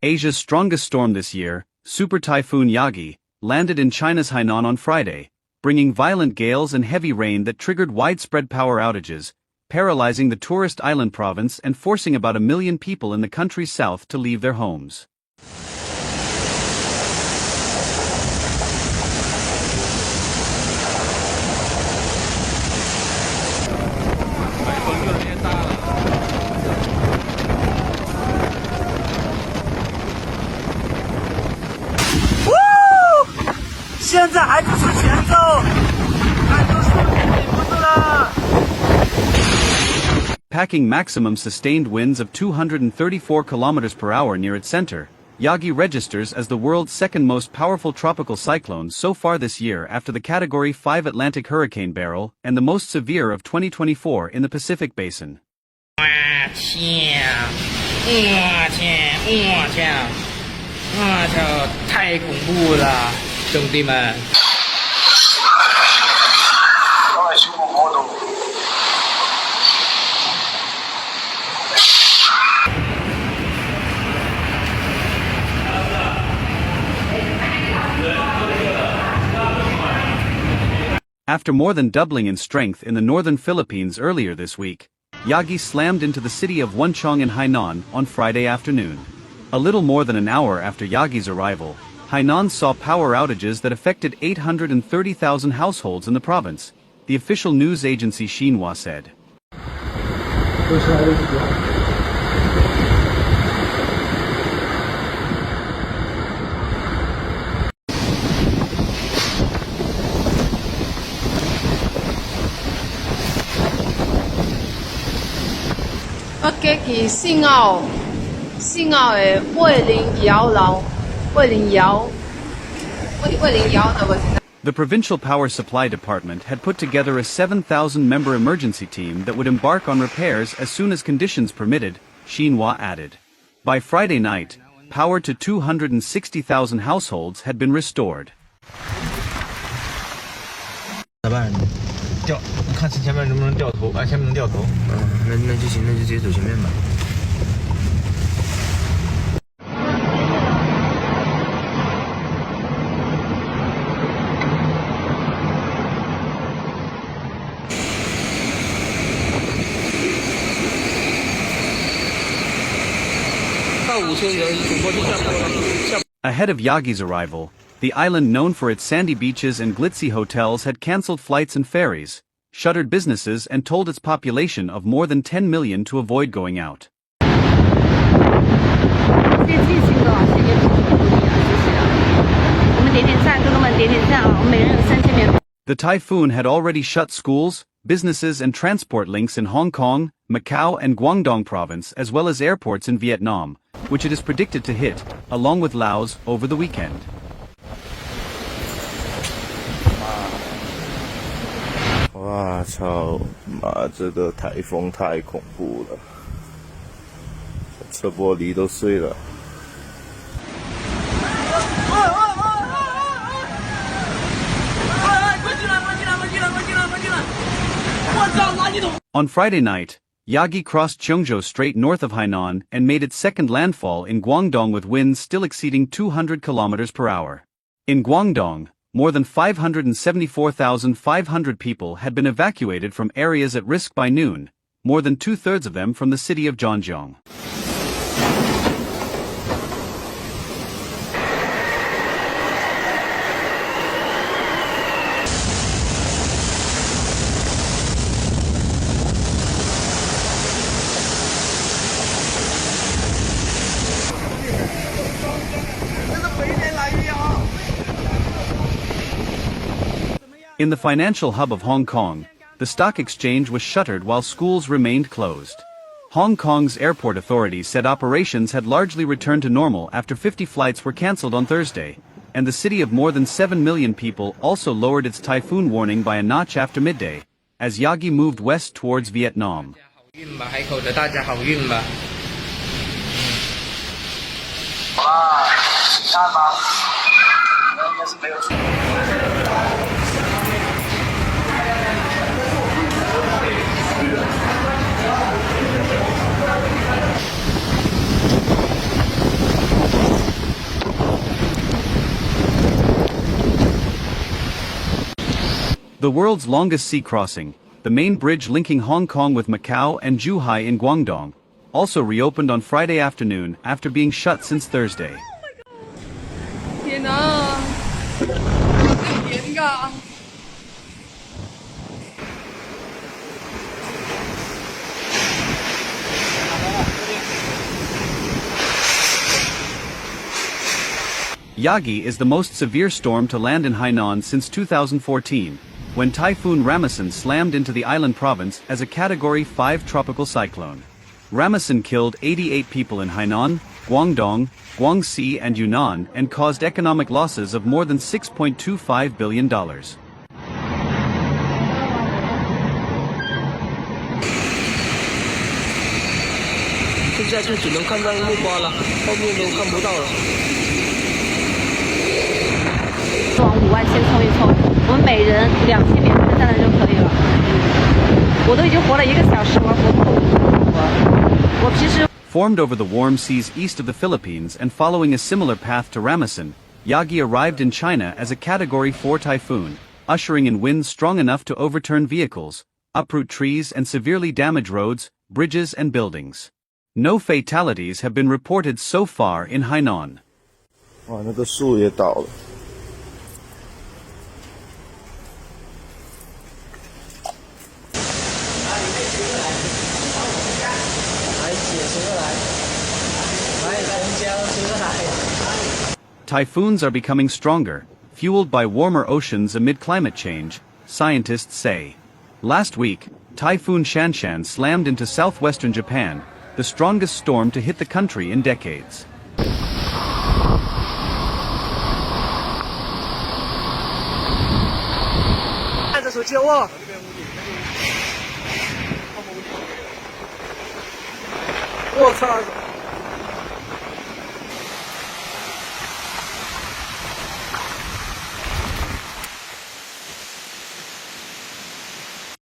Asia's strongest storm this year, Super Typhoon Yagi, landed in China's Hainan on Friday, bringing violent gales and heavy rain that triggered widespread power outages, paralyzing the tourist island province and forcing about 1 million people in the country's south to leave their homes. Packing maximum sustained winds of 234 km per hour near its center, Yagi registers as the world's second most powerful tropical cyclone so far this year after the Category 5 Atlantic hurricane barrel and the most severe of 2024 in the Pacific Basin. After more than doubling in strength in the northern Philippines earlier this week, Yagi slammed into the city of Wenchong in Hainan on Friday afternoon. A little more than an hour after Yagi's arrival, Hainan saw power outages that affected 830,000 households in the province, the official news agency Xinhua said. The Provincial Power Supply Department had put together a 7,000-member emergency team that would embark on repairs as soon as conditions permitted, Xinhua added. By Friday night, power to 260,000 households had been restored. Ahead of Yagi's arrival, the island known for its sandy beaches and glitzy hotels had cancelled flights and ferries, shuttered businesses and told its population of more than 10 million to avoid going out. The typhoon had already shut schools, businesses and transport links in Hong Kong, Macau and Guangdong province as well as airports in Vietnam, which it is predicted to hit, along with Laos, over the weekend. Wow, 操，妈，这个台风太恐怖了，车玻璃都碎了。On Friday night, Yagi crossed Chongzhou Strait north of Hainan and made its second landfall in Guangdong with winds still exceeding 200 km per hour. In Guangdong, more than 574,500 people had been evacuated from areas at risk by noon, more than two-thirds of them from the city of Zhangjiang. In the financial hub of Hong Kong, the stock exchange was shuttered while schools remained closed. Hong Kong's airport authorities said operations had largely returned to normal after 50 flights were cancelled on Thursday, and the city of more than 7 million people also lowered its typhoon warning by a notch after midday, as Yagi moved west towards Vietnam. The world's longest sea crossing, the main bridge linking Hong Kong with Macau and Zhuhai in Guangdong, also reopened on Friday afternoon after being shut since Thursday. Yagi is the most severe storm to land in Hainan since 2014, when Typhoon Ramasan slammed into the island province as a Category 5 tropical cyclone. Ramasan killed 88 people in Hainan, Guangdong, Guangxi and Yunnan and caused economic losses of more than $6.25 billion. 现在就只能看到目标了，后面都看不到了。往5万千冲一冲，我们每人2000免费的赞单就可以了。我都已经活了1个小时，我活不过我平时。 Formed over the warm seas east of the Philippines and following a similar path to Ramasan, Yagi arrived in China as a Category 4 typhoon, ushering in winds strong enough to overturn vehicles, uproot trees and severely damage roads, bridges and buildings. No fatalities have been reported so far in Hainan. 哇，那个树也倒了。 Typhoons are becoming stronger, fueled by warmer oceans amid climate change, scientists say. Last week, Typhoon Shanshan slammed into southwestern Japan, the strongest storm to hit the country in decades. "我操！